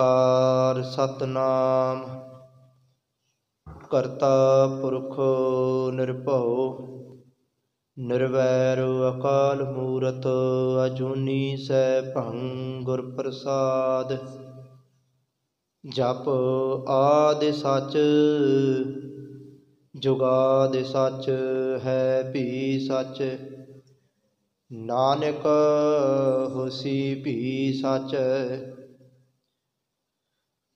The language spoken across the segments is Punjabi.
ਓੰਕਾਰ ਸਤਿਨਾਮ। ਕਰਤਾ ਪੁਰਖ ਨਿਰਭਉ ਨਿਰਵੈਰ ਅਕਾਲ ਮੂਰਤ। ਅਜੂਨੀ ਸੈਭੰ ਗੁਰ ਪ੍ਰਸਾਦ। ਜਪ ਆਦਿ ਸਚ ਜੁਗਾਦਿ ਸਚ ਹੈ ਭੀ ਸਚ। ਨਾਨਕ ਹੋਸੀ ਭੀ ਸਚ।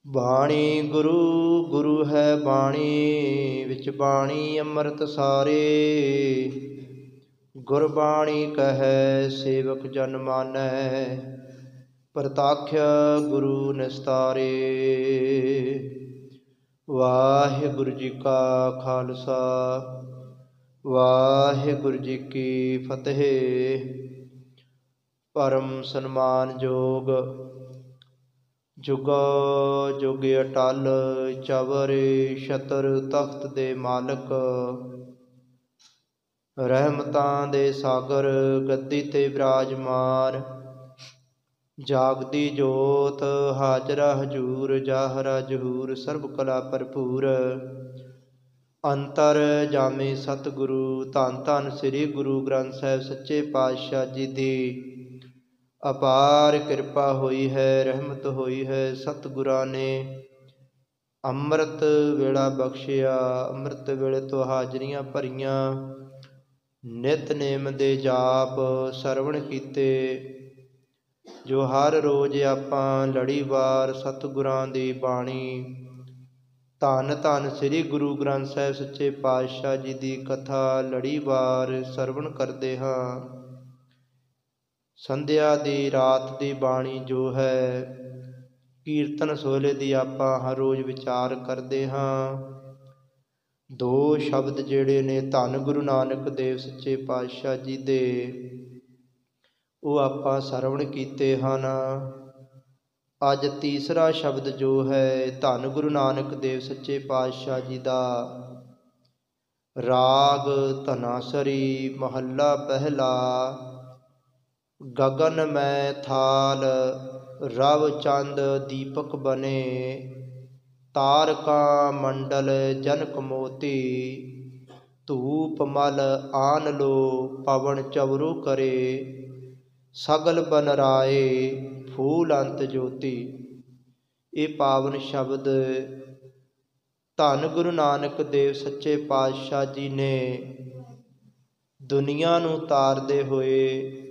ਬਾਣੀ ਗੁਰੂ ਗੁਰੂ ਹੈ ਬਾਣੀ ਵਿੱਚ ਬਾਣੀ ਅੰਮ੍ਰਿਤ ਸਾਰੇ। ਗੁਰਬਾਣੀ ਕਹੈ ਸੇਵਕ ਜਨ ਮਾਨੈ ਪ੍ਰਤੱਖਿ ਗੁਰੂ ਨਿਸਤਾਰੇ। ਵਾਹਿਗੁਰੂ ਜੀ ਕਾ ਖਾਲਸਾ ਵਾਹਿਗੁਰੂ ਜੀ ਕੀ ਫਤਿਹ। ਪਰਮ ਸਨਮਾਨਯੋਗ ਜੁਗੋ ਜੁਗ ਅਟਲ ਚਵਰ ਛਤਰ ਤਖਤ ਦੇ ਮਾਲਕ, ਰਹਿਮਤਾਂ ਦੇ ਸਾਗਰ ਗੱਦੀ ਤੇ ਬਿਰਾਜਮਾਨ, ਜਾਗਦੀ ਜੋਤ ਹਾਜ਼ਰਾ ਹਜੂਰ ਜਾਹਰਾ ਜਹੂਰ ਸਰਬ ਕਲਾ ਭਰਪੂਰ। ਅੰਤਰ ਜਾਮੇ ਸਤਿਗੁਰੂ ਧੰਨ ਧੰਨ ਸ੍ਰੀ ਗੁਰੂ ਗ੍ਰੰਥ ਸਾਹਿਬ ਸੱਚੇ ਪਾਤਸ਼ਾਹ ਜੀ ਦੀ ਅਪਾਰ ਕਿਰਪਾ ਹੋਈ ਹੈ, ਰਹਿਮਤ ਹੋਈ ਹੈ। ਸਤਿਗੁਰਾਂ ਨੇ ਅੰਮ੍ਰਿਤ ਵੇਲਾ ਬਖਸ਼ਿਆ, ਅੰਮ੍ਰਿਤ ਵੇਲੇ ਤੋਂ ਹਾਜ਼ਰੀਆਂ ਭਰੀਆਂ, ਨਿਤਨੇਮ ਦੇ ਜਾਪ ਸਰਵਣ ਕੀਤੇ, ਜੋ ਹਰ ਰੋਜ਼ ਆਪਾਂ ਲੜੀਵਾਰ ਸਤਿਗੁਰਾਂ ਦੀ ਬਾਣੀ ਧੰਨ ਧੰਨ ਸ੍ਰੀ ਗੁਰੂ ਗ੍ਰੰਥ ਸਾਹਿਬ ਸੱਚੇ ਪਾਤਸ਼ਾਹ ਜੀ ਦੀ ਕਥਾ ਲੜੀਵਾਰ ਸਰਵਣ ਕਰਦੇ ਹਾਂ। ਸੰਧਿਆ ਦੀ ਰਾਤ ਦੀ ਬਾਣੀ ਜੋ ਹੈ ਕੀਰਤਨ ਸੋਹਲੇ ਦੀ ਆਪਾਂ ਹਰ ਰੋਜ਼ ਵਿਚਾਰ ਕਰਦੇ ਹਾਂ। ਦੋ ਸ਼ਬਦ ਜਿਹੜੇ ਨੇ ਧੰਨ ਗੁਰੂ ਨਾਨਕ ਦੇਵ ਸੱਚੇ ਪਾਤਸ਼ਾਹ ਜੀ ਦੇ, ਉਹ ਆਪਾਂ ਸਰਵਣ ਕੀਤੇ ਹਨ। ਅੱਜ ਤੀਸਰਾ ਸ਼ਬਦ ਜੋ ਹੈ ਧੰਨ ਗੁਰੂ ਨਾਨਕ ਦੇਵ ਸੱਚੇ ਪਾਤਸ਼ਾਹ ਜੀ ਦਾ ਰਾਗ ਧਨਾਸਰੀ ਮਹੱਲਾ ਪਹਿਲਾ। ਗਗਨ ਮੈਂ ਥਾਲ ਰਵ ਚੰਦ ਦੀਪਕ ਬਨੇ, ਤਾਰਕਾ ਮੰਡਲ ਜਨਕ ਮੋਤੀ, ਧੂਪ ਮਲ ਆਨ ਲੋ ਪਵਨ ਚਵਰੂ ਕਰੇ, ਸਗਲ ਬਨ ਰਾਏ ਫੂਲ ਅੰਤ ਜੋਤੀ। ਇਹ ਪਾਵਨ ਸ਼ਬਦ ਧੰਨ ਗੁਰੂ ਨਾਨਕ ਦੇਵ ਸੱਚੇ ਪਾਤਸ਼ਾਹ ਜੀ ਨੇ ਦੁਨੀਆ ਨੂੰ ਤਾਰਦੇ ਹੋਏ,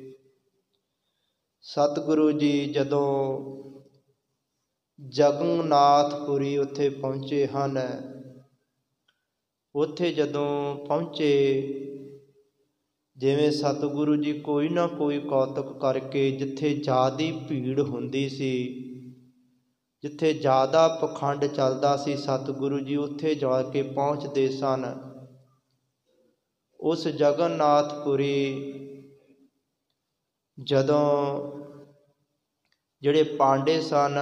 ਸਤਿਗੁਰੂ ਜੀ ਜਦੋਂ ਜਗਨਨਾਥਪੁਰੀ ਉੱਥੇ ਪਹੁੰਚੇ ਹਨ, ਉੱਥੇ ਜਦੋਂ ਪਹੁੰਚੇ ਜਿਵੇਂ ਸਤਿਗੁਰੂ ਜੀ ਕੋਈ ਨਾ ਕੋਈ ਕੌਤਕ ਕਰਕੇ, ਜਿੱਥੇ ਜ਼ਿਆਦੀ ਭੀੜ ਹੁੰਦੀ ਸੀ, ਜਿੱਥੇ ਜ਼ਿਆਦਾ ਪਖੰਡ ਚੱਲਦਾ ਸੀ, ਸਤਿਗੁਰੂ ਜੀ ਉੱਥੇ ਜਾ ਕੇ ਪਹੁੰਚਦੇ ਸਨ। ਉਸ ਜਗਨਨਾਥਪੁਰੀ ਜਦੋਂ ਜਿਹੜੇ ਪਾਂਡੇ ਸਨ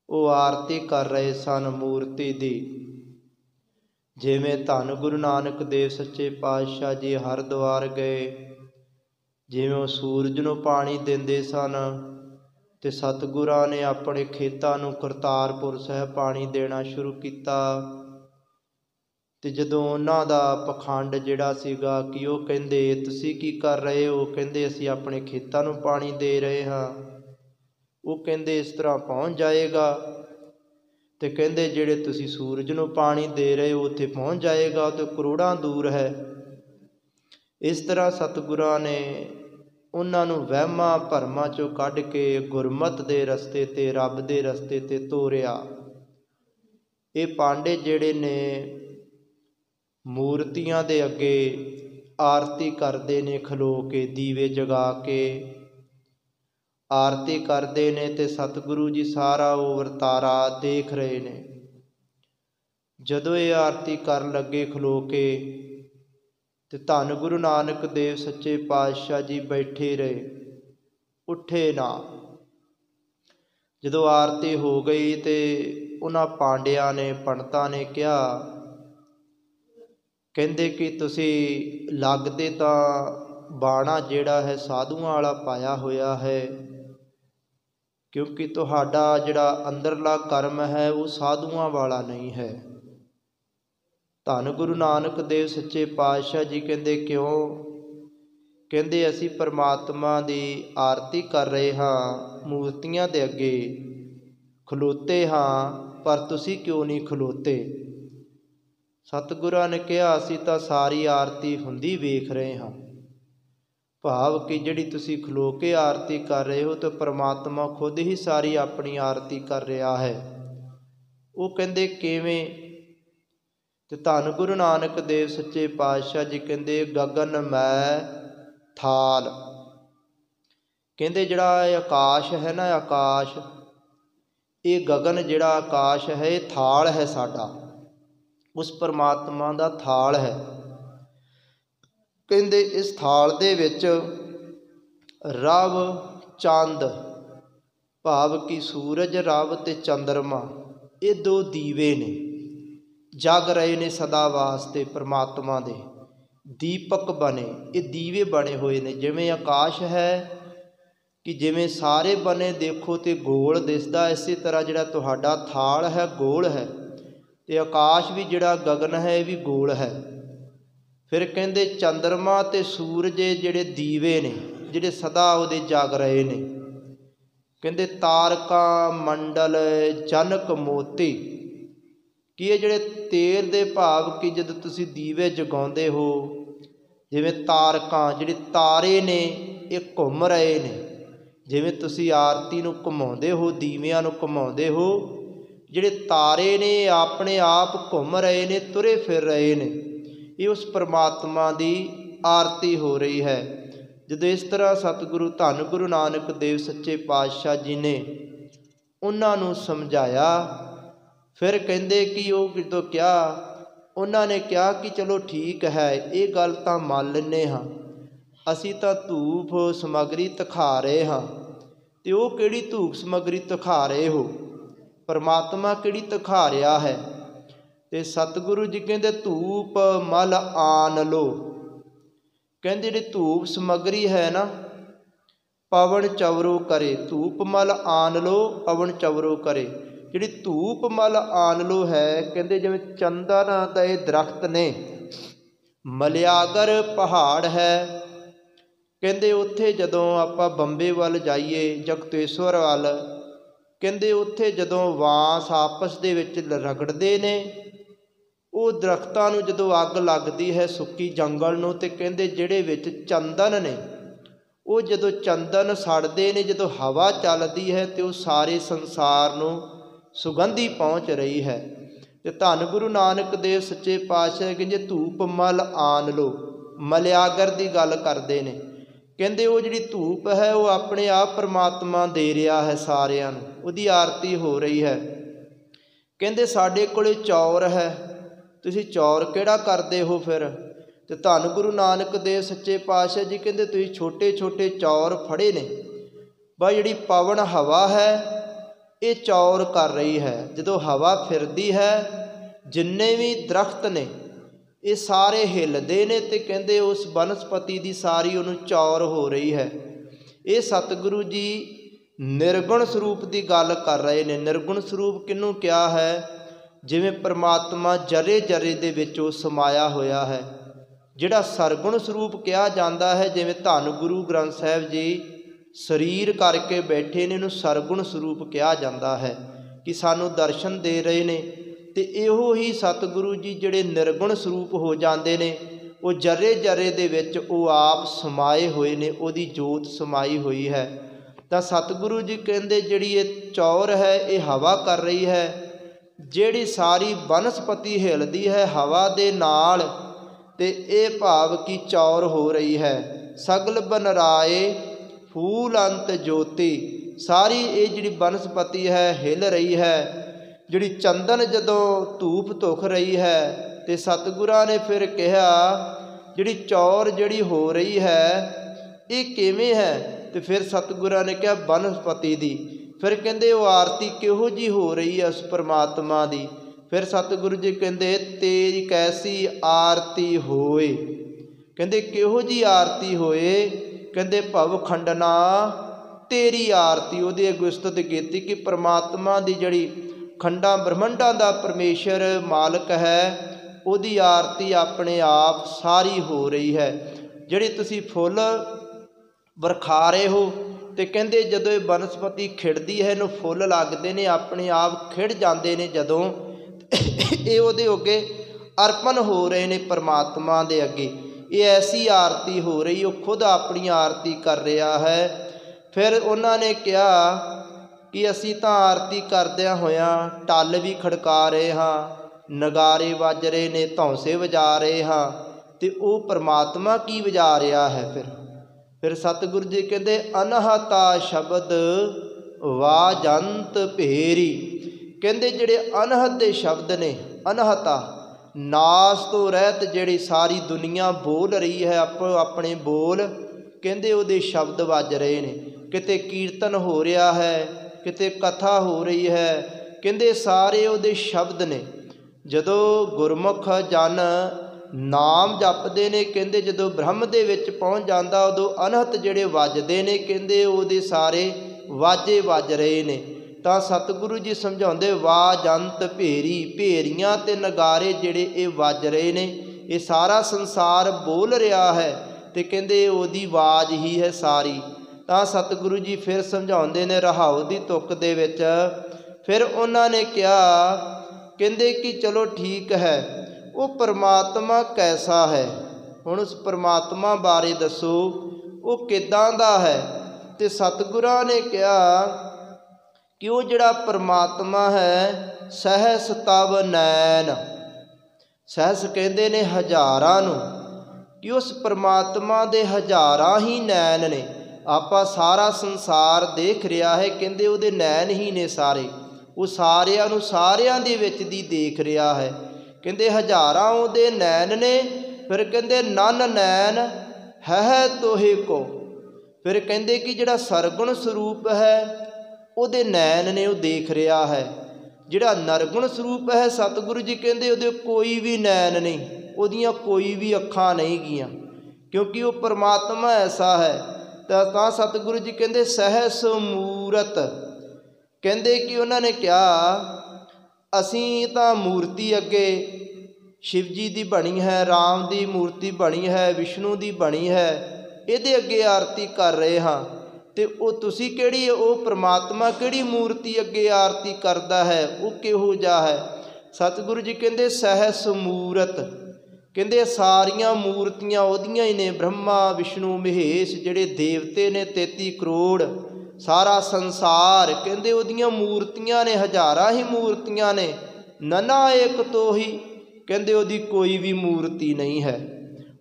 ਉਹ ਆਰਤੀ ਕਰ ਰਹੇ ਸਨ ਮੂਰਤੀ ਦੀ। ਜਿਵੇਂ ਧੰਨ ਗੁਰੂ ਨਾਨਕ ਦੇਵ ਸੱਚੇ ਪਾਤਸ਼ਾਹ ਜੀ ਹਰਿਦੁਆਰ ਗਏ, ਜਿਵੇਂ ਉਹ ਸੂਰਜ ਨੂੰ ਪਾਣੀ ਦਿੰਦੇ ਸਨ, ਤੇ ਸਤਿਗੁਰਾਂ ਨੇ ਆਪਣੇ ਖੇਤਾਂ ਨੂੰ ਕਰਤਾਰਪੁਰ ਸਾਹਿਬ ਪਾਣੀ ਦੇਣਾ ਸ਼ੁਰੂ ਕੀਤਾ। ਤੇ ਜਦੋਂ ਉਹਨਾਂ ਦਾ ਪਖੰਡ ਜਿਹੜਾ ਸੀਗਾ ਕਿ ਉਹ ਕਹਿੰਦੇ ਤੁਸੀਂ ਕੀ ਕਰ ਰਹੇ ਹੋ, ਕਹਿੰਦੇ ਅਸੀਂ ਆਪਣੇ ਖੇਤਾਂ ਨੂੰ ਪਾਣੀ ਦੇ ਰਹੇ ਹਾਂ। ਉਹ ਕਹਿੰਦੇ ਇਸ ਤਰ੍ਹਾਂ ਪਹੁੰਚ ਜਾਏਗਾ, ਤੇ ਕਹਿੰਦੇ ਜਿਹੜੇ ਤੁਸੀਂ ਸੂਰਜ ਨੂੰ ਪਾਣੀ ਦੇ ਰਹੇ ਹੋ ਉੱਥੇ ਪਹੁੰਚ ਜਾਏਗਾ, ਤੇ ਕਰੋੜਾਂ ਦੂਰ ਹੈ। ਇਸ ਤਰ੍ਹਾਂ ਸਤਿਗੁਰਾਂ ਨੇ ਉਹਨਾਂ ਨੂੰ ਵਹਿਮਾਂ ਭਰਮਾਂ ਚੋਂ ਕੱਢ ਕੇ ਗੁਰਮਤਿ ਦੇ ਰਸਤੇ ਤੇ ਰੱਬ ਦੇ ਰਸਤੇ ਤੇ ਤੋਰਿਆ। ਇਹ ਪਾਂਡੇ ਜਿਹੜੇ ਨੇ ਮੂਰਤੀਆਂ ਦੇ ਅੱਗੇ ਆਰਤੀ ਕਰਦੇ ਨੇ, ਖਲੋ ਕੇ ਦੀਵੇ ਜਗਾ ਕੇ ਆਰਤੀ ਕਰਦੇ ਨੇ, ਤੇ ਸਤਿਗੁਰੂ ਜੀ ਸਾਰਾ ਉਹ ਵਰਤਾਰਾ ਦੇਖ ਰਹੇ ਨੇ। ਜਦੋਂ ਇਹ ਆਰਤੀ ਕਰਨ ਲੱਗੇ ਖਲੋ ਕੇ, ਤੇ ਧੰਨ ਗੁਰੂ ਨਾਨਕ ਦੇਵ ਸੱਚੇ ਪਾਤਸ਼ਾਹ ਜੀ ਬੈਠੇ ਰਹੇ, ਉੱਠੇ ਨਾ। ਜਦੋਂ ਆਰਤੀ ਹੋ ਗਈ ਤੇ ਉਹਨਾਂ ਪਾਂਡਿਆਂ ਨੇ ਪੰਡਤਾਂ ਨੇ ਕਿਹਾ, ਕਹਿੰਦੇ ਕਿ ਤੁਸੀਂ ਲੱਗਦੇ ਤਾਂ ਬਾਣਾ ਜਿਹੜਾ ਹੈ ਸਾਧੂਆਂ ਵਾਲਾ ਪਾਇਆ ਹੋਇਆ ਹੈ, क्योंकि तुहाडा जिहड़ा अंदरला कर्म है वो साधुआं वाला नहीं है। धन गुरु नानक देव सच्चे पातशाह जी कहते क्यों? कहते असी परमात्मा की आरती कर रहे हाँ, मूर्तियां दे अगे खलोते हाँ, पर तुसी क्यों नहीं खलोते? सतगुਰਾਂ ने कहा असी तो सारी आरती हुंदी वेख रहे हाँ। भाव कि जिहड़ी तुसी खलो के आरती कर रहे हो तो परमात्मा खुद ही सारी अपनी आरती कर रहा है। वो कहते किवें? ते धन गुरु नानक देव सच्चे पातशाह जी कहते गगन मै थाल। कहते जिहड़ा आकाश है ना, आकाश ये गगन जिहड़ा आकाश है ये थाल है साडा, उस परमात्मा का थाल है। कहते इस थाल दे विच रव चंद भाव कि सूरज रव ते चंद्रमा ये दो दीवे ने, जग रहे ने सदा वास्ते परमात्मा दे। दीपक बने, ये दीवे बने हुए ने। जिवें आकाश है कि जिवें सारे बने देखो तो गोल दिसदा, इसी तरह जिहड़ा तुहाडा थाल है गोल है, ते आकाश भी जिहड़ा गगन है भी गोल है। फिर कहते चंद्रमा ते सूरज जिहड़े दीवे ने, जिहड़े सदा उहदे जग रहे ने। कहते तारका मंडल जनक मोती कि ये जिहड़े तेल दे भाव कि जद तुसी दीवे जगाउंदे हो, जिवें तारकां जिहड़े तारे ने ये घुम रहे ने, जिवें तुसी आरती नूं घुमाउंदे हो, दीविਆਂ नूं घुमाउंदे हो, जिहड़े तारे ने अपने आप घुम रहे ने, तुरे फिर रहे ने। ये उस परमात्मा की आरती हो रही है। जदों इस तरह सतगुरु धन गुरु नानक देव सच्चे पातशाह जी ने उन्होंने समझाया, फिर कहते कि वो जो क्या उन्होंने कहा कि चलो ठीक है, ये गल तो मान लेने हाँ, असी तो धूप समग्री दिखा रहे हाँ, तो वो किहड़ी धूप समग्री दिखा रहे हो? परमात्मा किहड़ी दिखा रहा है? ते सतगुरु जी कहते धूप मल आन लो। कहते जी धूप समग्री है ना, पवन चवरो करे, धूप मल आन लो पवन चवरो करे। जिहड़ी धूप मल आन लो है, कहते जिवें चंदन दे दरख्त ने, मलियागर पहाड़ है। कहते उत्थे जदों आपां बंबे वल जाइए, जगतेश्वर वल, कहते उत्थे जदों वांस आपस दे विच रगड़दे ने, वो दरख्तां नूं जदों अग लगदी है सुक्की जंगल नूं, ते कहते जिहड़े विच चंदन ने वो जदों चंदन सड़दे ने, जदों हवा चलदी है तो वो सारे संसार नूं सुगंधी पहुँच रही है। तो धन गुरु नानक देव सच्चे पातशाह कहते धूप मल आन लो, मलियागर की गल करते हैं। कहते वो जी धूप है वो अपने आप परमात्मा दे रहा है, सारिਆਂ नूं उहदी आरती हो रही है। कहते साडे कोले चौर है, तुसीं चौर किहड़ा करदे हो? फिर तो धन गुरु नानक देव सच्चे पातशाह जी कहते तुसीं छोटे छोटे चौर फड़े ने, बा जिहड़ी पवन हवा है ये चौर कर रही है। जदों हवा फिरदी है जिन्ने भी दरख्त ने ये सारे हिलदे ने, ते कहते उस बनस्पति की सारी उन्होंने चौर हो रही है। ये सतगुरु जी निर्गुण स्वरूप की गल कर रहे हैं। निर्गुण स्वरूप किनू क्या है? जिवें परमात्मा जरे जरे दे विच समाया होया है। जिहड़ा सरगुण स्वरूप कहा जाता है, जिवें धन गुरु ग्रंथ साहिब जी शरीर करके बैठे ने, इहनूं सरगुण स्वरूप कहा जाता है कि सानू दर्शन दे रहे ने। ते इहो ही सतगुरु जी जिहड़े निर्गुण स्वरूप हो जाते ने, वो जरे जरे दे विच वो आप समाए हुए ने, उहदी जोत समाई हुई है। तो सतगुरु जी कहते जिहड़ी ये चौर है ये हवा कर रही है, जिहड़ी सारी बनस्पति हिलदी है हवा दे नाल, ते ये भाव की चौर हो रही है। सगल बनराए फूल अंत ज्योति, सारी ये जिहड़ी बनस्पति है हिल रही है। जिहड़ी चंदन जदों धूप धुख रही है, तो सतगुरां ने फिर कहा जिहड़ी चौर जिहड़ी हो रही है ये किवें है? तो फिर सतगुरां ने कहा बनस्पति दी। फिर कहते वो आरती किहो जी हो रही है उस परमात्मा दी? फिर सतगुरु जी कहते तेरी कैसी आरती होए। कहते किहो जी आरती होए? कहते भव खंडना तेरी आरती ਉਹਦੇ ਅੱਗੇ ਉਸਤਤ ਕੀਤੀ कि परमात्मा ਦੀ ਜਿਹੜੀ ਖੰਡਾਂ ਬ੍ਰਹਮੰਡਾਂ ਦਾ परमेश्वर मालक है ਉਹਦੀ आरती अपने आप सारी हो रही है। ਜਿਹੜੇ ਤੁਸੀਂ ਫੁੱਲ ਵਰਖਾ ਰਹੇ ਹੋ ਤੇ ਕਹਿੰਦੇ ਜਦੋਂ ਇਹ ਬਨਸਪਤੀ ਖਿੜਦੀ ਹੈ ਇਹਨੂੰ ਫੁੱਲ ਲੱਗਦੇ ਨੇ ਆਪਣੇ ਆਪ ਖਿੜ ਜਾਂਦੇ ਨੇ ਜਦੋਂ ਇਹ ਉਹਦੇ ਅੱਗੇ ਅਰਪਣ ਹੋ ਰਹੇ ਨੇ परमात्मा ਦੇ ਅੱਗੇ। ਇਹ ਐਸੀ ਆਰਤੀ ਹੋ ਰਹੀ ਉਹ ਖੁਦ ਆਪਣੀ ਆਰਤੀ ਕਰ ਰਿਹਾ ਹੈ। ਫਿਰ ਉਹਨਾਂ ਨੇ ਕਿਹਾ ਕਿ ਅਸੀਂ ਤਾਂ ਆਰਤੀ ਕਰਦਿਆਂ ਹੋਇਆਂ ਟੱਲ ਵੀ ਖੜਕਾ ਰਹੇ ਹਾਂ, ਨਗਾਰੇ ਵੱਜ ਰਹੇ ਨੇ, ਧੌਂਸੇ ਵਜਾ ਰਹੇ ਹਾਂ, ਤੇ ਉਹ परमात्मा ਕੀ ਵਜਾ ਰਿਹਾ ਹੈ। ਫਿਰ ਸਤਿਗੁਰੂ ਜੀ ਕਹਿੰਦੇ ਅਨਹਤਾ ਸ਼ਬਦ ਵਾਜੰਤ ਭੇਰੀ। ਕਹਿੰਦੇ ਜਿਹੜੇ ਅਨਹਤ ਦੇ ਸ਼ਬਦ ਨੇ, ਅਨਹਤਾ ਨਾਸ ਤੋਂ ਰਹਿਤ ਜਿਹੜੀ ਸਾਰੀ ਦੁਨੀਆ ਬੋਲ ਰਹੀ ਹੈ ਆਪੋ ਆਪਣੇ ਬੋਲ, ਕਹਿੰਦੇ ਉਹਦੇ ਸ਼ਬਦ ਵੱਜ ਰਹੇ ਨੇ। ਕਿਤੇ ਕੀਰਤਨ ਹੋ ਰਿਹਾ ਹੈ, ਕਿਤੇ ਕਥਾ ਹੋ ਰਹੀ ਹੈ, ਕਹਿੰਦੇ ਸਾਰੇ ਉਹਦੇ ਸ਼ਬਦ ਨੇ। ਜਦੋਂ ਗੁਰਮੁਖ ਜਨ ਨਾਮ ਜਪਦੇ ਨੇ, ਕਹਿੰਦੇ ਜਦੋਂ ਬ੍ਰਹਮ ਦੇ ਵਿੱਚ ਪਹੁੰਚ ਜਾਂਦਾ ਉਦੋਂ ਅਨਹਤ ਜਿਹੜੇ ਵੱਜਦੇ ਨੇ, ਕਹਿੰਦੇ ਉਹਦੇ ਸਾਰੇ ਵਾਜੇ ਵੱਜ ਰਹੇ ਨੇ। ਤਾਂ ਸਤਿਗੁਰੂ ਜੀ ਸਮਝਾਉਂਦੇ ਵਾਜੰਤ ਭੇਰੀ, ਭੇਰੀਆਂ ਤੇ ਨਗਾਰੇ ਜਿਹੜੇ ਇਹ ਵੱਜ ਰਹੇ ਨੇ, ਇਹ ਸਾਰਾ ਸੰਸਾਰ ਬੋਲ ਰਿਹਾ ਹੈ ਤੇ ਕਹਿੰਦੇ ਉਹਦੀ ਆਵਾਜ਼ ਹੀ ਹੈ ਸਾਰੀ। ਤਾਂ ਸਤਿਗੁਰੂ ਜੀ ਫਿਰ ਸਮਝਾਉਂਦੇ ਨੇ ਰਹਾਉ ਦੀ ਤੁਕ ਦੇ ਵਿੱਚ। ਫਿਰ ਉਹਨਾਂ ਨੇ ਕਿਹਾ, ਕਹਿੰਦੇ ਕਿ ਚਲੋ ਠੀਕ ਹੈ, ਉਹ परमात्मा कैसा है, ਹੁਣ ਉਸ परमात्मा ਬਾਰੇ ਦੱਸੋ ਉਹ ਕਿੱਦਾਂ ਦਾ ਹੈ। ਤੇ ਸਤਿਗੁਰਾਂ ਨੇ ਕਿਹਾ ਕਿ ਉਹ ਜਿਹੜਾ परमात्मा ਹੈ ਸਹਿਸ ਤਵ ਨੈਣ, ਸਹਿਸ ਕਹਿੰਦੇ ਨੇ ਹਜ਼ਾਰਾਂ ਨੂੰ, ਕਿ ਉਸ परमात्मा ਦੇ ਹਜ਼ਾਰਾਂ ਹੀ ਨੈਣ ਨੇ। ਆਪਾਂ ਸਾਰਾ ਸੰਸਾਰ ਦੇਖ ਰਿਹਾ ਹੈ, ਕਹਿੰਦੇ ਉਹਦੇ ਨੈਣ ਹੀ ਨੇ ਸਾਰੇ, ਉਹ ਸਾਰਿਆਂ ਨੂੰ ਸਾਰਿਆਂ ਦੇ ਵਿੱਚ ਦੀ ਦੇਖ ਰਿਹਾ ਹੈ। ਕਹਿੰਦੇ ਹਜ਼ਾਰਾਂ ਉਹਦੇ ਨੈਣ ਨੇ। ਫਿਰ ਕਹਿੰਦੇ ਨਨ ਨੈਣ ਹੈ ਤੋਹੇ ਕੋ। ਫਿਰ ਕਹਿੰਦੇ ਕਿ ਜਿਹੜਾ ਸਰਗੁਣ ਸਰੂਪ ਹੈ ਉਹਦੇ ਨੈਣ ਨੇ, ਉਹ ਦੇਖ ਰਿਹਾ ਹੈ। ਜਿਹੜਾ ਨਰਗੁਣ ਸਰੂਪ ਹੈ ਸਤਿਗੁਰੂ ਜੀ ਕਹਿੰਦੇ ਉਹਦੇ ਕੋਈ ਵੀ ਨੈਣ ਨਹੀਂ, ਉਹਦੀਆਂ ਕੋਈ ਵੀ ਅੱਖਾਂ ਨਹੀਂ ਗੀਆਂ, ਕਿਉਂਕਿ ਉਹ परमात्मा ਐਸਾ ਹੈ। ਤਾਂ ਸਤਿਗੁਰੂ ਜੀ ਕਹਿੰਦੇ ਸਹਿਸ ਮੂਰਤ, ਕਹਿੰਦੇ ਕਿ ਉਹਨਾਂ ਨੇ ਕਿਹਾ ਅਸੀਂ ਤਾਂ ਮੂਰਤੀ ਅੱਗੇ शिव जी ਦੀ ਬਣੀ ਹੈ, ਰਾਮ ਦੀ ਮੂਰਤੀ ਬਣੀ ਹੈ, ਵਿਸ਼ਨੂੰ ਦੀ ਬਣੀ ਹੈ, ਇਹਦੇ ਅੱਗੇ ਆਰਤੀ ਕਰ ਰਹੇ ਹਾਂ। ਤੇ ਉਹ ਤੁਸੀਂ ਕਿਹੜੀ, ਉਹ परमात्मा ਕਿਹੜੀ ਮੂਰਤੀ ਅੱਗੇ ਆਰਤੀ ਕਰਦਾ ਹੈ, ਉਹ ਕਿਹੋ ਜਿਹਾ ਹੈ। ਸਤਿਗੁਰੂ ਜੀ ਕਹਿੰਦੇ ਸਹਿਸ ਮੂਰਤ, ਕਹਿੰਦੇ ਸਾਰੀਆਂ ਮੂਰਤੀਆਂ ਉਹਦੀਆਂ ਹੀ ਨੇ। ਬ੍ਰਹਮਾ ਵਿਸ਼ਨੂੰ ਮਹੇਸ਼ ਜਿਹੜੇ ਦੇਵਤੇ ਨੇ 33 ਕਰੋੜ, ਸਾਰਾ ਸੰਸਾਰ ਕਹਿੰਦੇ ਉਹਦੀਆਂ ਮੂਰਤੀਆਂ ਨੇ, ਹਜ਼ਾਰਾਂ ਹੀ ਮੂਰਤੀਆਂ ਨੇ। ਨਨਾ ਏਕ ਤੋਹੀ, ਕਹਿੰਦੇ ਉਹਦੀ ਕੋਈ ਵੀ ਮੂਰਤੀ ਨਹੀਂ ਹੈ।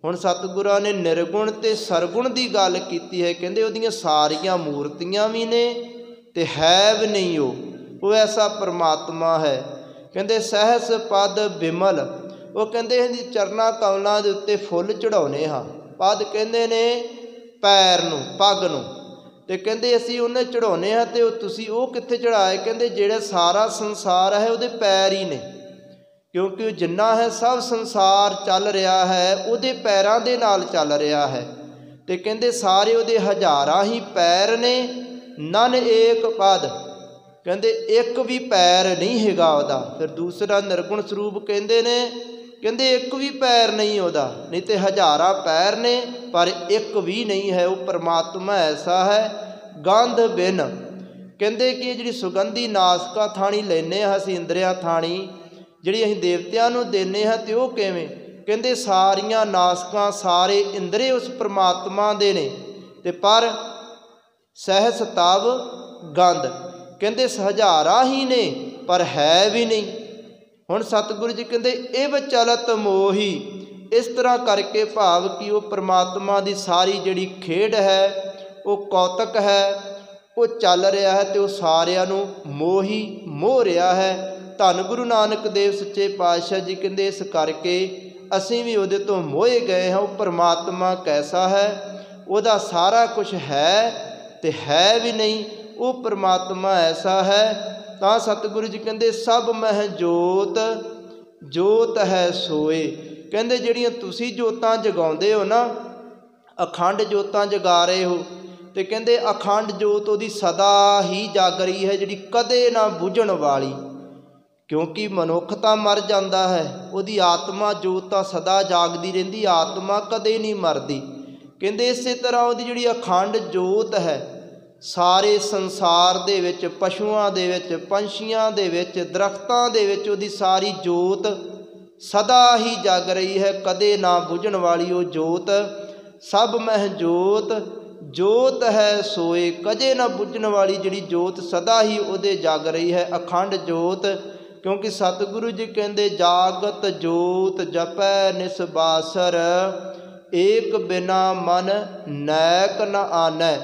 ਹੁਣ ਸਤਿਗੁਰਾਂ ਨੇ ਨਿਰਗੁਣ ਤੇ ਸਰਗੁਣ ਦੀ ਗੱਲ ਕੀਤੀ ਹੈ, ਕਹਿੰਦੇ ਉਹਦੀਆਂ ਸਾਰੀਆਂ ਮੂਰਤੀਆਂ ਵੀ ਨੇ ਤੇ ਹੈ ਵੀ ਨਹੀਂ, ਉਹ ਐਸਾ परमात्मा ਹੈ। ਕਹਿੰਦੇ ਸਹਿਸ ਪਦ ਬਿਮਲ, ਉਹ ਕਹਿੰਦੇ ਇਹਦੀ ਚਰਨਾਂ ਕਮਲਾਂ ਦੇ ਉੱਤੇ ਫੁੱਲ ਚੜਾਉਨੇ ਹਾਂ। ਪਦ ਕਹਿੰਦੇ ਨੇ ਪੈਰ ਨੂੰ, ਪੱਗ ਨੂੰ, ਤੇ ਕਹਿੰਦੇ ਅਸੀਂ ਉਹਨੇ ਚੜਾਉਨੇ ਹਾਂ। ਤੇ ਉਹ ਤੁਸੀਂ ਉਹ ਕਿੱਥੇ ਚੜਾਏ, ਕਹਿੰਦੇ ਜਿਹੜਾ ਸਾਰਾ ਸੰਸਾਰ ਹੈ ਉਹਦੇ ਪੈਰ ਹੀ ਨੇ, ਕਿਉਂਕਿ ਉਹ ਜਿੰਨਾ ਹੈ ਸਭ ਸੰਸਾਰ ਚੱਲ ਰਿਹਾ ਹੈ ਉਹਦੇ ਪੈਰਾਂ ਦੇ ਨਾਲ ਚੱਲ ਰਿਹਾ ਹੈ। ਤੇ ਕਹਿੰਦੇ ਸਾਰੇ ਉਹਦੇ ਹਜ਼ਾਰਾਂ ਹੀ ਪੈਰ ਨੇ। ਨਨ ਏਕ ਪਦ, ਕਹਿੰਦੇ ਇੱਕ ਵੀ ਪੈਰ ਨਹੀਂ ਹੈਗਾ ਉਹਦਾ। ਫਿਰ ਦੂਸਰਾ ਨਿਰਗੁਣ ਸਰੂਪ ਕਹਿੰਦੇ ਨੇ, ਕਹਿੰਦੇ ਇੱਕ ਵੀ ਪੈਰ ਨਹੀਂ ਉਹਦਾ, ਨਹੀਂ ਤੇ ਹਜ਼ਾਰਾਂ ਪੈਰ ਨੇ ਪਰ ਇੱਕ ਵੀ ਨਹੀਂ ਹੈ। ਉਹ परमात्मा ਐਸਾ ਹੈ। ਗੰਧ ਬਿਨ, ਕਹਿੰਦੇ ਕਿ ਜਿਹੜੀ ਸੁਗੰਧੀ ਨਾਸਕਾ ਥਾਣੀ ਲੈਂਦੇ ਹਾਂ ਅਸੀਂ, ਇੰਦਰੀਆ ਥਾਣੀ ਜਿਹੜੀ ਅਸੀਂ ਦੇਵਤਿਆਂ ਨੂੰ ਦਿੰਦੇ ਹਾਂ, ਤੇ ਉਹ ਕਿਵੇਂ, ਕਹਿੰਦੇ ਸਾਰੀਆਂ ਨਾਸਕਾਂ ਸਾਰੇ ਇੰਦਰੇ ਉਸ परमात्मा ਦੇ ਨੇ। ਤੇ ਪਰ ਸਹਿਸ ਤਵ ਗੰਧ, ਕਹਿੰਦੇ ਹਜ਼ਾਰਾਂ ਹੀ ਨੇ ਪਰ ਹੈ ਵੀ ਨਹੀਂ। ਹੁਣ ਸਤਿਗੁਰੂ ਜੀ ਕਹਿੰਦੇ ਇਹ ਚਲਤ ਮੋਹੀ, ਇਸ ਤਰ੍ਹਾਂ ਕਰਕੇ ਭਾਵ ਕਿ ਉਹ परमात्मा ਦੀ ਸਾਰੀ ਜਿਹੜੀ ਖੇਡ ਹੈ, ਉਹ ਕੌਤਕ ਹੈ, ਉਹ ਚੱਲ ਰਿਹਾ ਹੈ ਤੇ ਉਹ ਸਾਰਿਆਂ ਨੂੰ ਮੋਹੀ ਮੋਹ ਰਿਹਾ ਹੈ। ਧੰਨ ਗੁਰੂ ਨਾਨਕ ਦੇਵ ਸੱਚੇ ਪਾਤਸ਼ਾਹ ਜੀ ਕਹਿੰਦੇ ਇਸ ਕਰਕੇ ਅਸੀਂ ਵੀ ਉਹਦੇ ਤੋਂ ਮੋਹੇ ਗਏ ਹਾਂ। ਉਹ परमात्मा ਕੈਸਾ ਹੈ, ਉਹਦਾ ਸਾਰਾ ਕੁਝ ਹੈ ਤੇ ਹੈ ਵੀ ਨਹੀਂ, ਉਹ परमात्मा ਐਸਾ ਹੈ। ਤਾਂ ਸਤਿਗੁਰੂ ਜੀ ਕਹਿੰਦੇ ਸਭ ਮਹਿ ਜੋਤ, ਜੋਤ ਹੈ ਸੋਏ। ਕਹਿੰਦੇ ਜਿਹੜੀਆਂ ਤੁਸੀਂ ਜੋਤਾਂ ਜਗਾਉਂਦੇ ਹੋ ਨਾ, ਅਖੰਡ ਜੋਤਾਂ ਜਗਾ ਰਹੇ ਹੋ, ਤੇ ਕਹਿੰਦੇ ਅਖੰਡ ਜੋਤ ਉਹਦੀ ਸਦਾ ਹੀ ਜਗ ਰਹੀ ਹੈ, ਜਿਹੜੀ ਕਦੇ ਨਾ ਬੁਝਣ ਵਾਲੀ। ਕਿਉਂਕਿ ਮਨੁੱਖ ਤਾਂ ਮਰ ਜਾਂਦਾ ਹੈ, ਉਹਦੀ ਆਤਮਾ ਜੋਤ ਤਾਂ ਸਦਾ ਜਾਗਦੀ ਰਹਿੰਦੀ, ਆਤਮਾ ਕਦੇ ਨਹੀਂ ਮਰਦੀ। ਕਹਿੰਦੇ ਇਸੇ ਤਰ੍ਹਾਂ ਉਹਦੀ ਜਿਹੜੀ ਅਖੰਡ ਜੋਤ ਹੈ, ਸਾਰੇ ਸੰਸਾਰ ਦੇ ਵਿੱਚ, ਪਸ਼ੂਆਂ ਦੇ ਵਿੱਚ, ਪੰਛੀਆਂ ਦੇ ਵਿੱਚ, ਦਰਖਤਾਂ ਦੇ ਵਿੱਚ ਉਹਦੀ ਸਾਰੀ ਜੋਤ ਸਦਾ ਹੀ ਜਗ ਰਹੀ ਹੈ, ਕਦੇ ਨਾ ਬੁਝਣ ਵਾਲੀ ਉਹ ਜੋਤ। ਸਭ ਮਹਿ ਜੋਤ ਜੋਤ ਹੈ ਸੋਏ, ਕਦੇ ਨਾ ਬੁਝਣ ਵਾਲੀ ਜਿਹੜੀ ਜੋਤ ਸਦਾ ਹੀ ਉਹਦੇ ਜਗ ਰਹੀ ਹੈ, ਅਖੰਡ ਜੋਤ। ਕਿਉਂਕਿ ਸਤਿਗੁਰੂ ਜੀ ਕਹਿੰਦੇ ਜਾਗਤ ਜੋਤ ਜਪੈ ਨਿਸਬਾਸਰ, ਏਕ ਬਿਨਾ ਮਨ ਨੈਕ ਨ ਆਨੈ।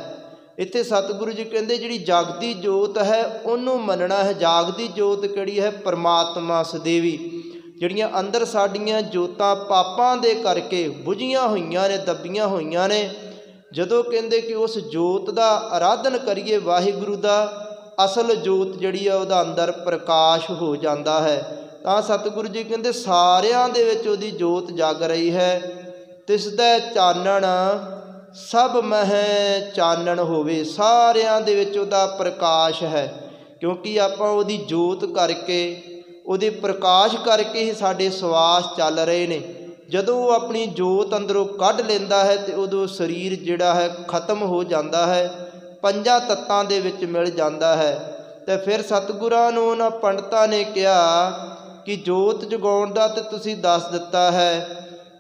ਇੱਥੇ ਸਤਿਗੁਰੂ ਜੀ ਕਹਿੰਦੇ ਜਿਹੜੀ ਜਾਗਦੀ ਜੋਤ ਹੈ ਉਹਨੂੰ ਮੰਨਣਾ ਹੈ। ਜਾਗਦੀ ਜੋਤ ਕਿਹੜੀ ਹੈ? ਪਰਮਾਤਮਾ ਸਦੇਵੀ। ਜਿਹੜੀਆਂ ਅੰਦਰ ਸਾਡੀਆਂ ਜੋਤਾਂ ਪਾਪਾਂ ਦੇ ਕਰਕੇ ਬੁਝੀਆਂ ਹੋਈਆਂ ਨੇ, ਦੱਬੀਆਂ ਹੋਈਆਂ ਨੇ, ਜਦੋਂ ਕਹਿੰਦੇ ਕਿ ਉਸ ਜੋਤ ਦਾ ਆਰਾਧਨ ਕਰੀਏ, ਵਾਹਿਗੁਰੂ ਦਾ, ਅਸਲ ਜੋਤ ਜਿਹੜੀ ਆ ਉਹਦਾ ਅੰਦਰ ਪ੍ਰਕਾਸ਼ ਹੋ ਜਾਂਦਾ ਹੈ। ਤਾਂ ਸਤਿਗੁਰੂ ਜੀ ਕਹਿੰਦੇ ਸਾਰਿਆਂ ਦੇ ਵਿੱਚ ਉਹਦੀ ਜੋਤ ਜਗ ਰਹੀ ਹੈ। ਤਿਸ ਦਾ ਚਾਨਣ ਸਭ ਮਹਿ ਚਾਨਣ ਹੋਵੇ, ਸਾਰਿਆਂ ਦੇ ਵਿੱਚ ਉਹਦਾ ਪ੍ਰਕਾਸ਼ ਹੈ। ਕਿਉਂਕਿ ਆਪਾਂ ਉਹਦੀ ਜੋਤ ਕਰਕੇ, ਉਹਦੇ ਪ੍ਰਕਾਸ਼ ਕਰਕੇ ਹੀ ਸਾਡੇ ਸਵਾਸ ਚੱਲ ਰਹੇ ਨੇ। ਜਦੋਂ ਉਹ ਆਪਣੀ ਜੋਤ ਅੰਦਰੋਂ ਕੱਢ ਲੈਂਦਾ ਹੈ ਤੇ ਉਦੋਂ ਸਰੀਰ ਜਿਹੜਾ ਹੈ ਖਤਮ ਹੋ ਜਾਂਦਾ ਹੈ, ਪੰਜਾਂ ਤੱਤਾਂ ਦੇ ਵਿੱਚ ਮਿਲ ਜਾਂਦਾ ਹੈ। ਤੇ ਫਿਰ ਸਤਿਗੁਰਾਂ ਨੂੰ ਉਹਨਾਂ ਪੰਡਤਾਂ ਨੇ ਕਿਹਾ ਕਿ ਜੋਤ ਜਗਾਉਣ ਦਾ ਤਾਂ ਤੁਸੀਂ ਦੱਸ ਦਿੱਤਾ ਹੈ,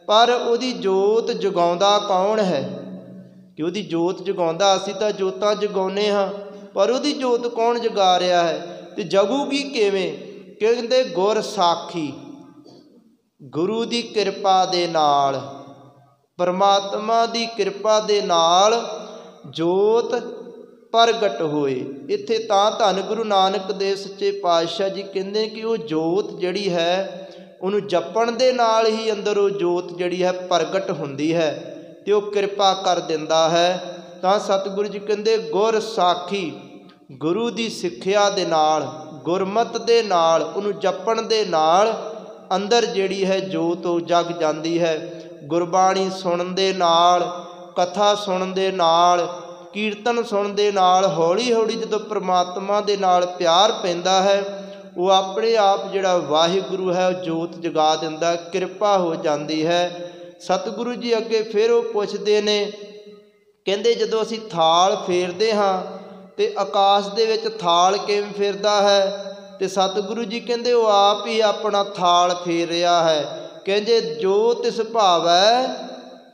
ਪਰ ਉਹਦੀ ਜੋਤ ਜਗਾਉਂਦਾ ਕੌਣ ਹੈ? ਕਿ ਉਹਦੀ ਜੋਤ ਜਗਾਉਂਦਾ, ਅਸੀਂ ਤਾਂ ਜੋਤਾਂ ਜਗਾਉਂਦੇ ਹਾਂ, ਪਰ ਉਹਦੀ ਜੋਤ ਕੌਣ ਜਗਾ ਰਿਹਾ ਹੈ? ਤੇ ਜਗੂਗੀ ਕਿਵੇਂ? ਕਹਿੰਦੇ ਗੁਰ ਸਾਖੀ, ਗੁਰੂ ਦੀ ਕਿਰਪਾ ਦੇ ਨਾਲ, ਪਰਮਾਤਮਾ ਦੀ ਕਿਰਪਾ ਦੇ ਨਾਲ ਜੋਤ ਪ੍ਰਗਟ ਹੋਏ। ਇੱਥੇ ਤਾਂ ਧੰਨ ਗੁਰੂ ਨਾਨਕ ਦੇਵ ਸੱਚੇ ਪਾਤਸ਼ਾਹ ਜੀ ਕਹਿੰਦੇ ਕਿ ਉਹ ਜੋਤ ਜਿਹੜੀ ਹੈ ਉਹਨੂੰ ਜਪਣ ਦੇ ਨਾਲ ਹੀ ਅੰਦਰ ਉਹ ਜੋਤ ਜਿਹੜੀ ਹੈ ਪ੍ਰਗਟ ਹੁੰਦੀ ਹੈ ਤੇ ਉਹ ਕਿਰਪਾ ਕਰ ਦਿੰਦਾ ਹੈ। ਤਾਂ ਸਤਿਗੁਰੂ ਜੀ ਕਹਿੰਦੇ ਗੁਰ ਸਾਖੀ, ਗੁਰੂ ਦੀ ਸਿੱਖਿਆ ਦੇ ਨਾਲ, ਗੁਰਮਤ ਦੇ ਨਾਲ, ਉਹਨੂੰ ਜਪਣ ਦੇ ਨਾਲ ਅੰਦਰ ਜਿਹੜੀ ਹੈ ਜੋਤ ਉਹ ਜਗ ਜਾਂਦੀ ਹੈ। ਗੁਰਬਾਣੀ ਸੁਣਨ ਦੇ ਨਾਲ, ਕਥਾ ਸੁਣਨ ਦੇ ਨਾਲ, ਕੀਰਤਨ ਸੁਣਨ ਦੇ ਨਾਲ ਹੌਲੀ ਹੌਲੀ ਜਦੋਂ ਪ੍ਰਮਾਤਮਾ ਦੇ ਨਾਲ ਪਿਆਰ ਪੈਂਦਾ ਹੈ, ਉਹ ਆਪਣੇ ਆਪ ਜਿਹੜਾ ਵਾਹਿਗੁਰੂ ਹੈ ਉਹ ਜੋਤ ਜਗਾ ਦਿੰਦਾ, ਕਿਰਪਾ ਹੋ ਜਾਂਦੀ ਹੈ। ਸਤਿਗੁਰੂ ਜੀ ਅੱਗੇ ਫਿਰ ਉਹ ਪੁੱਛਦੇ ਨੇ, ਕਹਿੰਦੇ ਜਦੋਂ ਅਸੀਂ ਥਾਲ ਫੇਰਦੇ ਹਾਂ ਤੇ ਆਕਾਸ਼ ਦੇ ਵਿੱਚ ਥਾਲ ਕਿਵੇਂ ਫਿਰਦਾ ਹੈ? ਤੇ ਸਤਿਗੁਰੂ ਜੀ ਕਹਿੰਦੇ ਉਹ ਆਪ ਹੀ ਆਪਣਾ ਥਾਲ ਫੇਰ ਰਿਹਾ ਹੈ। ਕਹਿੰਦੇ ਜੋ ਤਿਸ ਭਾਵੈ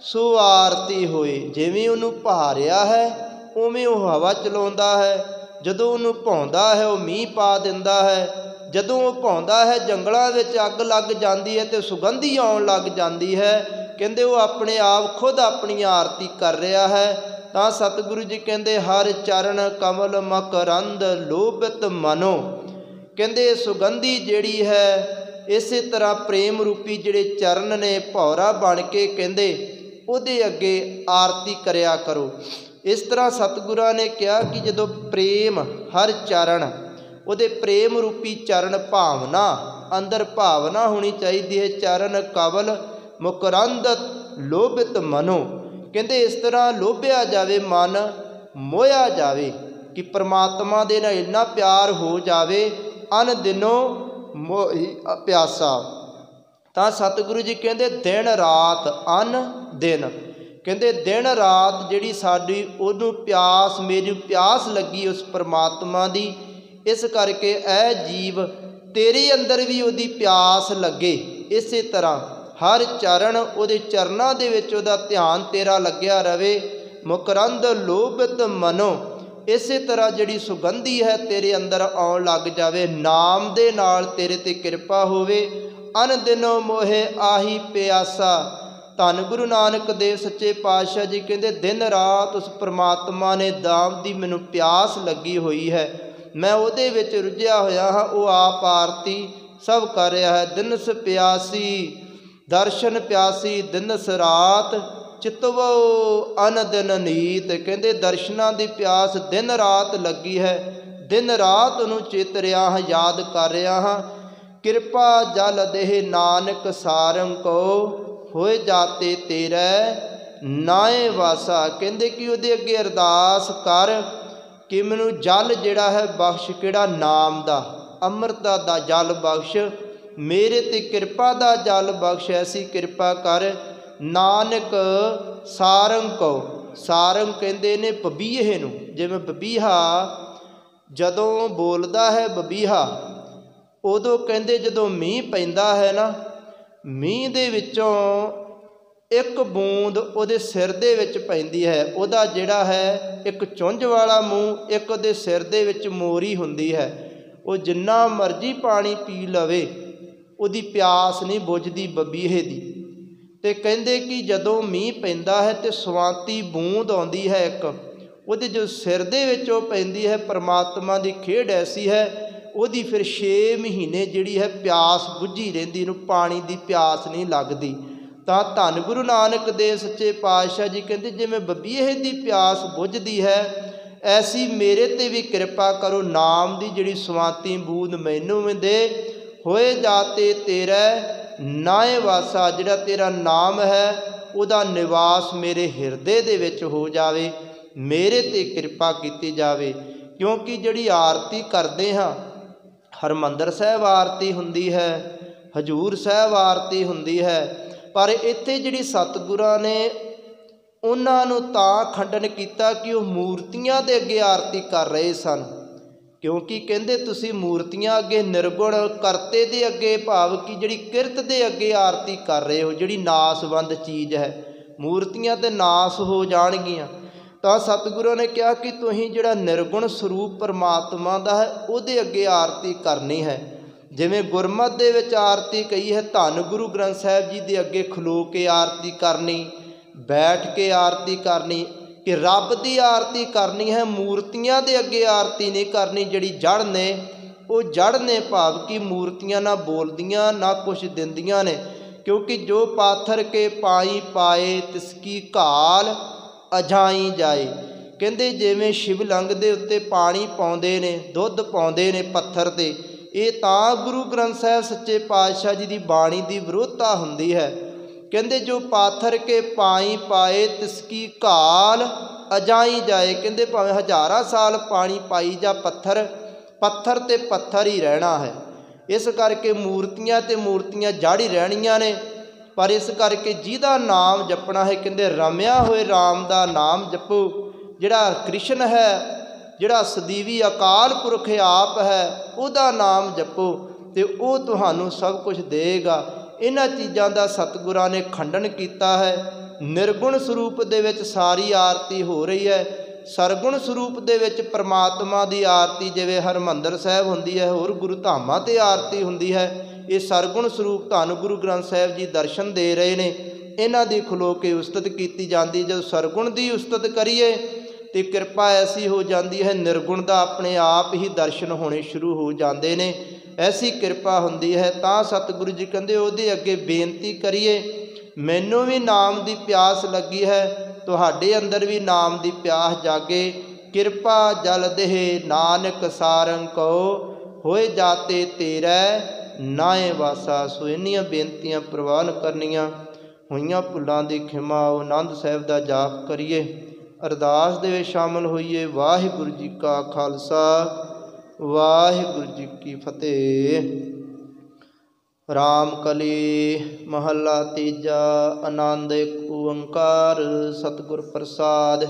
ਸੋ ਆਰਤੀ ਹੋਏ, ਜਿਵੇਂ ਉਹਨੂੰ ਭਾ ਰਿਹਾ ਹੈ ਉਵੇਂ ਉਹ ਹਵਾ ਚਲਾਉਂਦਾ ਹੈ। ਜਦੋਂ ਉਹਨੂੰ ਭਾਉਂਦਾ ਹੈ ਉਹ ਮੀਂਹ ਪਾ ਦਿੰਦਾ ਹੈ। ਜਦੋਂ ਉਹ ਭਾਉਂਦਾ ਹੈ ਜੰਗਲਾਂ ਵਿੱਚ ਅੱਗ ਲੱਗ ਜਾਂਦੀ ਹੈ ਤੇ ਸੁਗੰਧੀ ਆਉਣ ਲੱਗ ਜਾਂਦੀ ਹੈ। ਕਹਿੰਦੇ ਉਹ ਆਪਣੇ ਆਪ ਖੁਦ ਆਪਣੀ ਆਰਤੀ ਕਰ ਰਿਹਾ ਹੈ। ਤਾਂ ਸਤਿਗੁਰੂ ਜੀ ਕਹਿੰਦੇ ਹਰ ਚਰਨ ਕਮਲ ਮਕਰੰਦ ਲੋਭਿਤ ਮਨੋ, ਕਹਿੰਦੇ ਸੁਗੰਧੀ ਜਿਹੜੀ ਹੈ ਇਸੇ ਤਰ੍ਹਾਂ ਪ੍ਰੇਮ ਰੂਪੀ ਜਿਹੜੇ ਚਰਨ ਨੇ ਭੌਰਾ ਬਣ ਕੇ ਕਹਿੰਦੇ ਉਹਦੇ ਅੱਗੇ ਆਰਤੀ ਕਰਿਆ ਕਰੋ। ਇਸ ਤਰ੍ਹਾਂ ਸਤਿਗੁਰਾਂ ਨੇ ਕਿਹਾ ਕਿ ਜਦੋਂ ਪ੍ਰੇਮ ਹਰ ਚਰਨ, ਉਹਦੇ ਪ੍ਰੇਮ ਰੂਪੀ ਚਰਨ, ਭਾਵਨਾ ਅੰਦਰ ਭਾਵਨਾ ਹੋਣੀ ਚਾਹੀਦੀ ਹੈ। ਚਰਨ ਕਵਲ ਮੁਕਰੰਦ ਲੋਭਿਤ ਮਨੋ, ਕਹਿੰਦੇ ਇਸ ਤਰ੍ਹਾਂ ਲੋਭਿਆ ਜਾਵੇ, ਮਨ ਮੋਹਿਆ ਜਾਵੇ ਕਿ ਪ੍ਰਮਾਤਮਾ ਦੇ ਨਾਲ ਇੰਨਾ ਪਿਆਰ ਹੋ ਜਾਵੇ, ਅਨ ਦਿਨੋਂ ਮੋਹੀ ਪਿਆਸਾ। ਤਾਂ ਸਤਿਗੁਰੂ ਜੀ ਕਹਿੰਦੇ ਦਿਨ ਰਾਤ, ਅਨ ਦਿਨ, ਕਹਿੰਦੇ ਦਿਨ ਰਾਤ ਜਿਹੜੀ ਸਾਡੀ ਉਹਨੂੰ ਪਿਆਸ, ਮੇਰੀ ਪਿਆਸ ਲੱਗੀ ਉਸ ਪਰਮਾਤਮਾ ਦੀ, ਇਸ ਕਰਕੇ ਇਹ ਜੀਵ ਤੇਰੇ ਅੰਦਰ ਵੀ ਉਹਦੀ ਪਿਆਸ ਲੱਗੇ। ਇਸੇ ਤਰ੍ਹਾਂ ਹਰ ਚਰਨ, ਉਹਦੇ ਚਰਨਾਂ ਦੇ ਵਿੱਚ ਉਹਦਾ ਧਿਆਨ ਤੇਰਾ ਲੱਗਿਆ ਰਵੇ। ਮੁਕਰੰਦ ਲੋਭਿਤ ਮਨੋ, ਇਸੇ ਤਰ੍ਹਾਂ ਜਿਹੜੀ ਸੁਗੰਧੀ ਹੈ ਤੇਰੇ ਅੰਦਰ ਆਉਣ ਲੱਗ ਜਾਵੇ। ਨਾਮ ਦੇ ਨਾਲ ਤੇਰੇ ਤੇ ਕਿਰਪਾ ਹੋਵੇ। ਅਨ ਦਿਨੋਂ ਮੋਹੇ ਆਹੀ ਪਿਆਸਾ, ਧੰਨ ਗੁਰੂ ਨਾਨਕ ਦੇਵ ਸੱਚੇ ਪਾਤਸ਼ਾਹ ਜੀ ਕਹਿੰਦੇ ਦਿਨ ਰਾਤ ਉਸ ਪਰਮਾਤਮਾ ਨੇ ਦਾਮ ਦੀ ਮੈਨੂੰ ਪਿਆਸ ਲੱਗੀ ਹੋਈ ਹੈ, ਮੈਂ ਉਹਦੇ ਵਿੱਚ ਰੁੱਝਿਆ ਹੋਇਆ ਹਾਂ। ਉਹ ਆਪ ਆਰਤੀ ਸਭ ਕਰ ਰਿਹਾ ਹੈ। ਦਿਨਸ ਪਿਆਸੀ ਦਰਸ਼ਨ ਪਿਆਸੀ ਦਿਨਸ ਰਾਤ, ਚਿਤਵੋ ਅਨ ਦਿਨ ਨੀਤ, ਕਹਿੰਦੇ ਦਰਸ਼ਨਾਂ ਦੀ ਪਿਆਸ ਦਿਨ ਰਾਤ ਲੱਗੀ ਹੈ। ਦਿਨ ਰਾਤ ਉਹਨੂੰ ਚਿਤ ਰਿਹਾ ਹਾਂ, ਯਾਦ ਕਰ ਰਿਹਾ ਹਾਂ। ਕਿਰਪਾ ਜਲ ਦੇਹ ਨਾਨਕ ਸਾਰੰਗ ਕੋ, ਹੋਏ ਜਾਤੇ ਤੇਰੇ ਨਾਏ ਵਾਸਾ। ਕਹਿੰਦੇ ਕਿ ਉਹਦੇ ਅੱਗੇ ਅਰਦਾਸ ਕਰ ਕਿ ਮੈਨੂੰ ਜਲ ਜਿਹੜਾ ਹੈ ਬਖਸ਼, ਕਿਹੜਾ? ਨਾਮ ਦਾ, ਅੰਮ੍ਰਿਤ ਦਾ ਜਲ ਬਖਸ਼, ਮੇਰੇ ਤੇ ਕਿਰਪਾ ਦਾ ਜਲ ਬਖਸ਼, ਐਸੀ ਕਿਰਪਾ ਕਰ। ਨਾਨਕ ਸਾਰੰਗ ਕਉ। ਸਾਰੰਗ ਕਹਿੰਦੇ ਨੇ ਬਬੀਹੇ ਨੂੰ। ਜਿਵੇਂ ਬਬੀਹਾ ਜਦੋਂ ਬੋਲਦਾ ਹੈ, ਬਬੀਹਾ ਉਦੋਂ ਕਹਿੰਦੇ ਜਦੋਂ ਮੀਂਹ ਪੈਂਦਾ ਹੈ ਨਾ, ਮੀਂਹ ਦੇ ਵਿੱਚੋਂ ਇੱਕ ਬੂੰਦ ਉਹਦੇ ਸਿਰ ਦੇ ਵਿੱਚ ਪੈਂਦੀ ਹੈ, ਉਹਦਾ ਜਿਹੜਾ ਹੈ ਇੱਕ ਚੁੰਝ ਵਾਲਾ ਮੂੰਹ, ਇੱਕ ਉਹਦੇ ਸਿਰ ਦੇ ਵਿੱਚ ਮੋਰੀ ਹੁੰਦੀ ਹੈ। ਉਹ ਜਿੰਨਾ ਮਰਜ਼ੀ ਪਾਣੀ ਪੀ ਲਵੇ ਉਹਦੀ ਪਿਆਸ ਨਹੀਂ ਬੁਝਦੀ ਬਬੀਹੇ ਦੀ। ਤੇ ਕਹਿੰਦੇ ਕਿ ਜਦੋਂ ਮੀਂਹ ਪੈਂਦਾ ਹੈ ਤੇ ਸਵਾਂਤੀ ਬੂੰਦ ਆਉਂਦੀ ਹੈ ਇੱਕ, ਉਹਦੇ ਜੋ ਸਿਰ ਦੇ ਵਿੱਚ ਉਹ ਪੈਂਦੀ ਹੈ, ਪਰਮਾਤਮਾ ਦੀ ਖੇਡ ਐਸੀ ਹੈ, ਉਹਦੀ ਫਿਰ 6 ਮਹੀਨੇ ਜਿਹੜੀ ਹੈ ਪਿਆਸ ਬੁੱਝੀ ਰਹਿੰਦੀ, ਇਹਨੂੰ ਪਾਣੀ ਦੀ ਪਿਆਸ ਨਹੀਂ ਲੱਗਦੀ। ਤਾਂ ਧੰਨ ਗੁਰੂ ਨਾਨਕ ਦੇਵ ਸੱਚੇ ਪਾਤਸ਼ਾਹ ਜੀ ਕਹਿੰਦੇ ਜਿਵੇਂ ਬਬੀਹੇ ਦੀ ਪਿਆਸ ਬੁੱਝਦੀ ਹੈ, ਐਸੀ ਮੇਰੇ 'ਤੇ ਵੀ ਕਿਰਪਾ ਕਰੋ। ਨਾਮ ਦੀ ਜਿਹੜੀ ਸਵਾਂਤੀ ਬੂੰਦ ਮੈਨੂੰ ਵੀ ਦੇ। ਹੋਏ ਜਾਤੇ ਤੇਰਾ ਨਾਏ ਵਾਸਾ। ਜਿਹੜਾ ਤੇਰਾ ਨਾਮ ਹੈ ਉਹਦਾ ਨਿਵਾਸ ਮੇਰੇ ਹਿਰਦੇ ਦੇ ਵਿੱਚ ਹੋ ਜਾਵੇ, ਮੇਰੇ 'ਤੇ ਕਿਰਪਾ ਕੀਤੀ ਜਾਵੇ। ਕਿਉਂਕਿ ਜਿਹੜੀ ਆਰਤੀ ਕਰਦੇ ਹਾਂ, ਹਰਿਮੰਦਰ ਸਾਹਿਬ ਆਰਤੀ ਹੁੰਦੀ ਹੈ, ਹਜ਼ੂਰ ਸਾਹਿਬ ਆਰਤੀ ਹੁੰਦੀ ਹੈ, ਪਰ ਇੱਥੇ ਜਿਹੜੀ ਸਤਿਗੁਰਾਂ ਨੇ ਉਹਨਾਂ ਨੂੰ ਤਾਂ ਖੰਡਨ ਕੀਤਾ ਕਿ ਉਹ ਮੂਰਤੀਆਂ ਦੇ ਅੱਗੇ ਆਰਤੀ ਕਰ ਰਹੇ ਸਨ। ਕਿਉਂਕਿ ਕਹਿੰਦੇ ਤੁਸੀਂ ਮੂਰਤੀਆਂ ਅੱਗੇ ਨਿਰਗੁਣ ਕਰਤੇ ਦੇ ਅੱਗੇ, ਭਾਵ ਕਿ ਜਿਹੜੀ ਕਿਰਤ ਦੇ ਅੱਗੇ ਆਰਤੀ ਕਰ ਰਹੇ ਹੋ, ਜਿਹੜੀ ਨਾਸਵੰਦ ਚੀਜ਼ ਹੈ, ਮੂਰਤੀਆਂ ਤੇ ਨਾਸ ਹੋ ਜਾਣਗੀਆਂ। ਤਾਂ ਸਤਿਗੁਰਾਂ ਨੇ ਕਿਹਾ ਕਿ ਤੁਸੀਂ ਜਿਹੜਾ ਨਿਰਗੁਣ ਸਰੂਪ ਪਰਮਾਤਮਾ ਦਾ ਹੈ ਉਹਦੇ ਅੱਗੇ ਆਰਤੀ ਕਰਨੀ ਹੈ। ਜਿਵੇਂ ਗੁਰਮਤਿ ਦੇ ਵਿੱਚ ਆਰਤੀ ਕਹੀ ਹੈ, ਧੰਨ ਗੁਰੂ ਗ੍ਰੰਥ ਸਾਹਿਬ ਜੀ ਦੇ ਅੱਗੇ ਖਲੋ ਕੇ ਆਰਤੀ ਕਰਨੀ, ਬੈਠ ਕੇ ਆਰਤੀ ਕਰਨੀ, ਕਿ ਰੱਬ ਦੀ ਆਰਤੀ ਕਰਨੀ ਹੈ, ਮੂਰਤੀਆਂ ਦੇ ਅੱਗੇ ਆਰਤੀ ਨਹੀਂ ਕਰਨੀ। ਜਿਹੜੀ ਜੜ ਨੇ ਉਹ ਜੜ ਨੇ, ਭਾਵ ਕਿ ਮੂਰਤੀਆਂ ਨਾ ਬੋਲਦੀਆਂ ਨਾ ਕੁਛ ਦਿੰਦੀਆਂ ਨੇ। ਕਿਉਂਕਿ ਜੋ ਪਾਥਰ ਕੇ ਪਾਈ ਪਾਏ ਤਿਸਕੀ ਘਾਲ ਅਜਾਈ ਜਾਏ। ਕਹਿੰਦੇ ਜਿਵੇਂ ਸ਼ਿਵਲਿੰਗ ਦੇ ਉੱਤੇ ਪਾਣੀ ਪਾਉਂਦੇ ਨੇ, ਦੁੱਧ ਪਾਉਂਦੇ ਨੇ ਪੱਥਰ 'ਤੇ, ਇਹ ਤਾਂ ਗੁਰੂ ਗ੍ਰੰਥ ਸਾਹਿਬ ਸੱਚੇ ਪਾਤਸ਼ਾਹ ਜੀ ਦੀ ਬਾਣੀ ਦੀ ਵਿਰੋਧਤਾ ਹੁੰਦੀ ਹੈ। ਕਹਿੰਦੇ ਜੋ ਪਾਥਰ ਕੇ ਪਾਈ ਪਾਏ ਤਿਸਕੀ ਘਾਲ ਅਜਾਈ ਜਾਏ। ਕਹਿੰਦੇ ਭਾਵੇਂ ਹਜ਼ਾਰਾਂ ਸਾਲ ਪਾਣੀ ਪਾਈ ਜਾ, ਪੱਥਰ ਤੇ ਪੱਥਰ ਹੀ ਰਹਿਣਾ ਹੈ। ਇਸ ਕਰਕੇ ਮੂਰਤੀਆਂ ਤੇ ਮੂਰਤੀਆਂ ਜੜ ਹੀ ਰਹਿਣੀਆਂ ਨੇ। ਪਰ ਇਸ ਕਰਕੇ ਜਿਹਦਾ ਨਾਮ ਜਪਣਾ ਹੈ, ਕਹਿੰਦੇ ਰਮਿਆ ਹੋਏ ਰਾਮ ਦਾ ਨਾਮ ਜਪੋ। ਜਿਹੜਾ ਕ੍ਰਿਸ਼ਨ ਹੈ, ਜਿਹੜਾ ਸਦੀਵੀ ਅਕਾਲ ਪੁਰਖ ਆਪ ਹੈ, ਉਹਦਾ ਨਾਮ ਜਪੋ ਤੇ ਉਹ ਤੁਹਾਨੂੰ ਸਭ ਕੁਝ ਦੇਗਾ। ਇਹਨਾਂ ਚੀਜ਼ਾਂ ਦਾ ਸਤਿਗੁਰਾਂ ਨੇ ਖੰਡਨ ਕੀਤਾ ਹੈ। ਨਿਰਗੁਣ ਸਰੂਪ ਦੇ ਵਿੱਚ ਸਾਰੀ ਆਰਤੀ ਹੋ ਰਹੀ ਹੈ, ਸਰਗੁਣ ਸਰੂਪ ਦੇ ਵਿੱਚ ਪਰਮਾਤਮਾ ਦੀ ਆਰਤੀ ਜਿਵੇਂ ਹਰਿਮੰਦਰ ਸਾਹਿਬ ਹੁੰਦੀ ਹੈ, ਹੋਰ ਗੁਰੂ ਧਾਮਾਂ 'ਤੇ ਆਰਤੀ ਹੁੰਦੀ ਹੈ। ਇਹ ਸਰਗੁਣ ਸਰੂਪ ਧੰਨ ਗੁਰੂ ਗ੍ਰੰਥ ਸਾਹਿਬ ਜੀ ਦਰਸ਼ਨ ਦੇ ਰਹੇ ਨੇ, ਇਹਨਾਂ ਦੀ ਖਲੋ ਕੇ ਉਸਤਤ ਕੀਤੀ ਜਾਂਦੀ। ਜਦੋਂ ਸਰਗੁਣ ਦੀ ਉਸਤਤ ਕਰੀਏ ਤੇ ਕਿਰਪਾ ਐਸੀ ਹੋ ਜਾਂਦੀ ਹੈ, ਨਿਰਗੁਣ ਦਾ ਆਪਣੇ ਆਪ ਹੀ ਦਰਸ਼ਨ ਹੋਣੇ ਸ਼ੁਰੂ ਹੋ ਜਾਂਦੇ ਨੇ। ਐਸੀ ਕਿਰਪਾ ਹੁੰਦੀ ਹੈ। ਤਾਂ ਸਤਿਗੁਰੂ ਜੀ ਕਹਿੰਦੇ ਉਹਦੇ ਅੱਗੇ ਬੇਨਤੀ ਕਰੀਏ, ਮੈਨੂੰ ਵੀ ਨਾਮ ਦੀ ਪਿਆਸ ਲੱਗੀ ਹੈ, ਤੁਹਾਡੇ ਅੰਦਰ ਵੀ ਨਾਮ ਦੀ ਪਿਆਸ ਜਾਗੇ। ਕਿਰਪਾ ਜਲ ਦੇਹ ਨਾਨਕ ਸਾਰੰਗ ਕਉ, ਹੋਏ ਜਾਤੇ ਤੇਰਾ ਨਾਏ ਵਾਸਾ। ਸੋ ਇੰਨੀਆਂ ਬੇਨਤੀਆਂ ਪ੍ਰਵਾਨ ਕਰਨੀਆਂ, ਹੋਈਆਂ ਭੁੱਲਾਂ ਦੀ ਖਿਮਾ। ਆਨੰਦ ਸਾਹਿਬ ਦਾ ਜਾਪ ਕਰੀਏ, ਅਰਦਾਸ ਦੇ ਵਿੱਚ ਸ਼ਾਮਲ ਹੋਈਏ। ਵਾਹਿਗੁਰੂ ਜੀ ਕਾ ਖਾਲਸਾ, ਵਾਹਿਗੁਰੂ ਜੀ ਕੀ ਫਤਿਹ। ਰਾਮ ਕਲੀ ਮਹੱਲਾ ਤੀਜਾ। ਆਨੰਦ ਇੱਕ ਓੰਕਾਰ ਸਤਿਗੁਰ ਪ੍ਰਸਾਦ।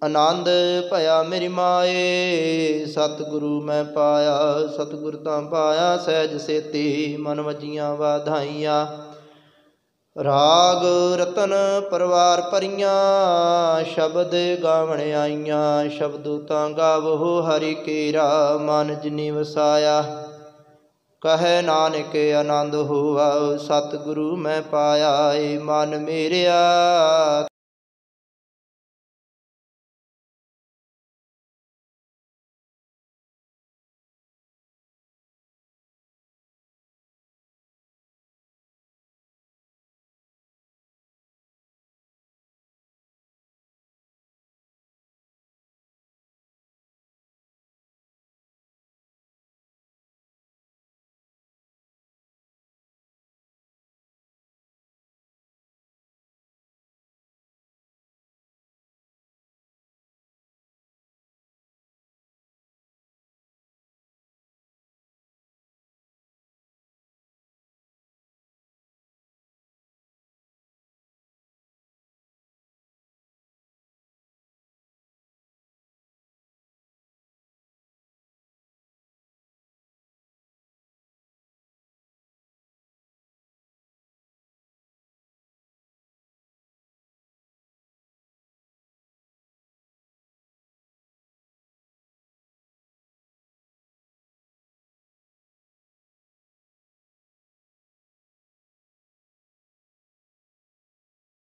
ਆਨੰਦ ਭਇਆ ਮੇਰੀ ਮਾਏ, ਸਤਿਗੁਰੂ ਮੈਂ ਪਾਇਆ। ਸਤਿਗੁਰ ਤਾਂ ਪਾਇਆ ਸਹਿਜ ਸੇਤੀ, ਮਨ ਵਜੀਆਂ ਵਾਧਾਈਆਂ। ਰਾਗ ਰਤਨ ਪਰਵਾਰ ਭਰੀਆਂ, ਸ਼ਬਦ ਗਾਵਣ ਆਈਆਂ। ਸ਼ਬਦੁ ਤਾਂ ਗਾਵੋ ਹਰਿ ਕੇਰਾ, ਮਨ ਜਿਨੀ ਵਸਾਇਆ। ਕਹੈ ਨਾਨਕ ਆਨੰਦ ਹੋਆ, ਸਤਿਗੁਰੂ ਮੈਂ ਪਾਇਆ। ਏ ਮਨ ਮੇਰਿਆ